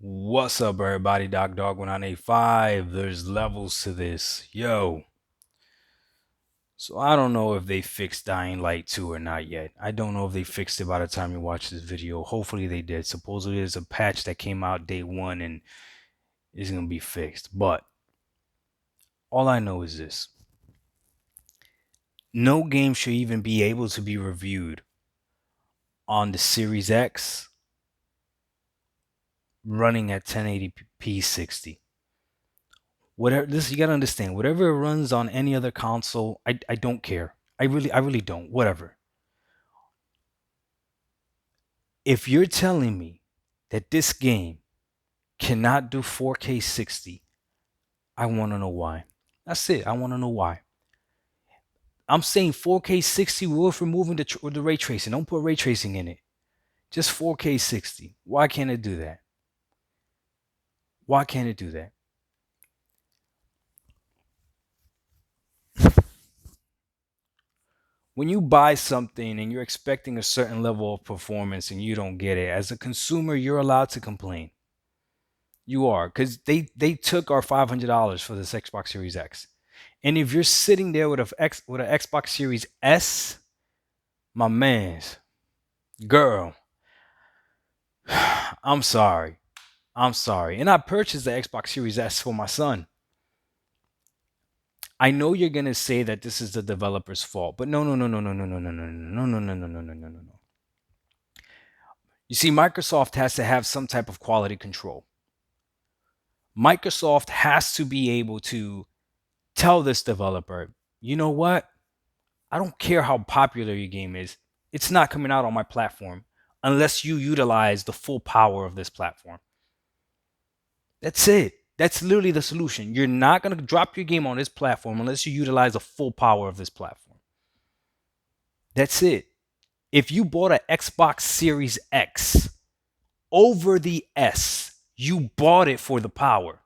What's up, everybody? Doc Dog 1985. There's levels to this. Yo. So I don't know if they fixed Dying Light 2 or not yet. I don't know if they fixed it by the time you watch this video. Hopefully they did. Supposedly there's a patch that came out day one and it's gonna be fixed. But all I know is this. No game should even be able to be reviewed on the Series X running at 1080p 60. Whatever this, you gotta understand, whatever it runs on any other console, I don't care. I really don't. Whatever. If you're telling me that this game cannot do 4K 60, I want to know why. That's it. I want to know why. I'm saying 4K 60 with removing the ray tracing. Don't put ray tracing in it. Just 4K 60. Why can't it do that? Why can't it do that? When you buy something and you're expecting a certain level of performance and you don't get it, as a consumer, you're allowed to complain. You are, because they took our $500 for this Xbox Series X. And if you're sitting there with an Xbox Series S, my man's girl, I'm sorry. I'm sorry. And I purchased the Xbox Series S for my son. I know you're gonna say that this is the developer's fault, but no, no, no, no, no, no, no, no, no, no, no, no, no, no, no, no, no, no. You see, Microsoft has to have some type of quality control. Microsoft has to be able to tell this developer, you know what? I don't care how popular your game is. It's not coming out on my platform unless you utilize the full power of this platform. That's it. That's literally the solution. You're not going to drop your game on this platform unless you utilize the full power of this platform. That's it. If you bought an Xbox Series X over the S, you bought it for the power.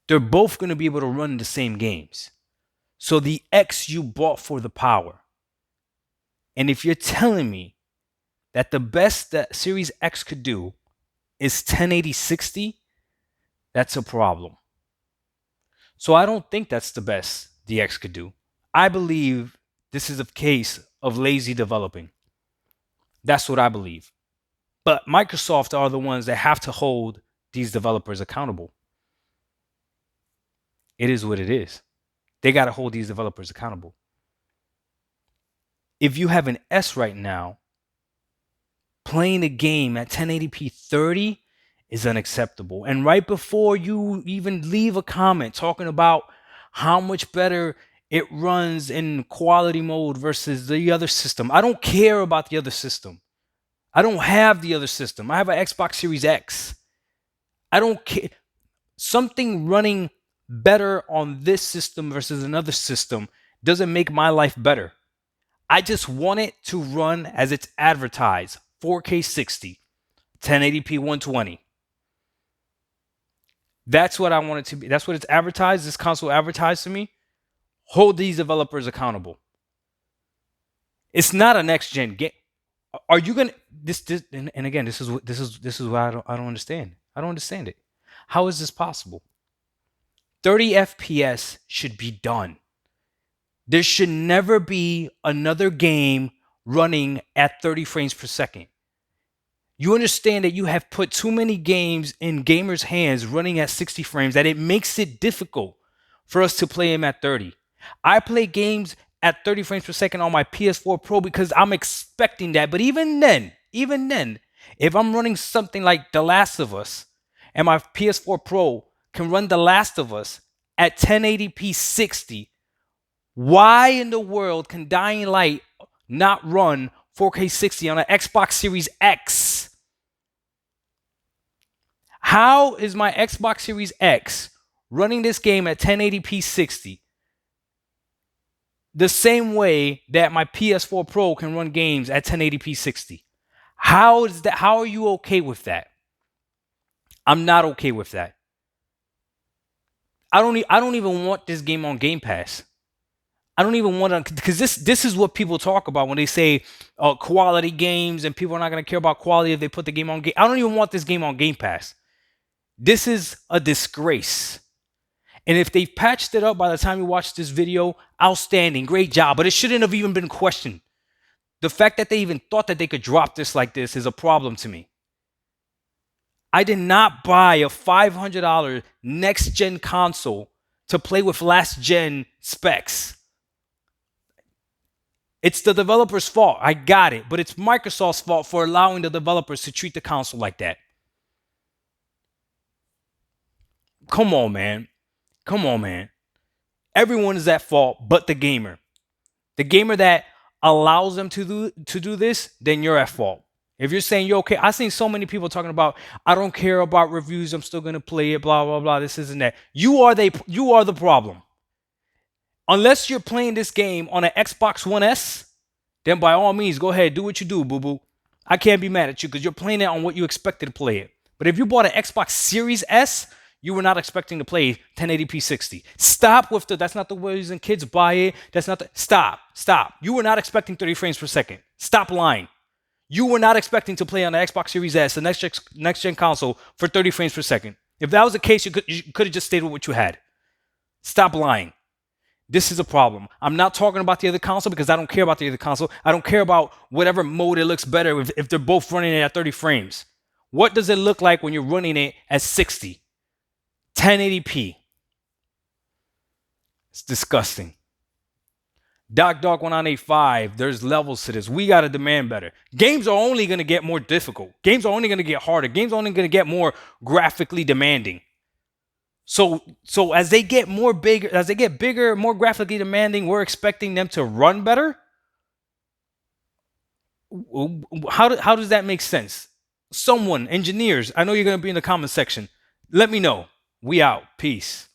They're both going to be able to run the same games. So the X you bought for the power. And if you're telling me that the best that Series X could do is 1080 60, that's a problem. So I don't think that's the best the X could do. I believe this is a case of lazy developing. That's what I believe. But Microsoft are the ones that have to hold these developers accountable. It is what it is. They got to hold these developers accountable. If you have an S right now, playing the game at 1080p 30 is unacceptable. And right before you even leave a comment talking about how much better it runs in quality mode versus the other system, I don't care about the other system. I don't have the other system. I have an Xbox Series X. I don't care. Something running better on this system versus another system doesn't make my life better. I just want it to run as it's advertised, 4K 60, 1080p 120. That's what I want it to be. That's what it's advertised. This console advertised to me. Hold these developers accountable. It's not a next gen game. Are you gonna this and again, this is what I don't understand. I don't understand it. How is this possible? 30 FPS should be done. There should never be another game running at 30 frames per second. You understand that you have put too many games in gamers' hands running at 60 frames that it makes it difficult for us to play them at 30. I play games at 30 frames per second on my PS4 Pro because I'm expecting that. But even then, if I'm running something like The Last of Us and my PS4 Pro can run The Last of Us at 1080p 60, why in the world can Dying Light not run 4K 60 on an Xbox Series X? How is my Xbox Series X running this game at 1080p 60 the same way that my PS4 Pro can run games at 1080p 60? How is that? How are you okay with that? I'm not okay with that. I don't even want this game on Game Pass. I don't even want to, because this is what people talk about when they say quality games, and people are not going to care about quality if they put the game on game. I don't even want this game on Game Pass. This is a disgrace. And if they've patched it up by the time you watch this video, outstanding, great job. But it shouldn't have even been questioned. The fact that they even thought that they could drop this like this is a problem to me. I did not buy a $500 next gen console to play with last gen specs. It's the developer's fault. I got it. But it's Microsoft's fault for allowing the developers to treat the console like that. Come on, man. Come on, man. Everyone is at fault but the gamer. The gamer that allows them to do this, then you're at fault. If you're saying you're okay, I've seen so many people talking about, I don't care about reviews, I'm still gonna play it, blah blah blah, this isn't that. You are the problem. Unless you're playing this game on an Xbox One S, then by all means go ahead, do what you do, boo boo. I can't be mad at you because you're playing it on what you expected to play it. But if you bought an Xbox Series S, you were not expecting to play 1080p 60. Stop with that's not the reason kids buy it. That's not the, stop. You were not expecting 30 frames per second. Stop lying. You were not expecting to play on the Xbox Series S, the next gen console, for 30 frames per second. If that was the case, you could have just stayed with what you had. Stop lying. This is a problem. I'm not talking about the other console because I don't care about the other console. I don't care about whatever mode it looks better if they're both running it at 30 frames. What does it look like when you're running it at 60? 1080p. It's disgusting. Doc 1985, there's levels to this. We got to demand better. Games are only going to get more difficult. Games are only going to get harder. Games are only going to get more graphically demanding. So as they get bigger, more graphically demanding, we're expecting them to run better? How does that make sense? Someone, engineers, I know you're going to be in the comment section. Let me know. We out. Peace.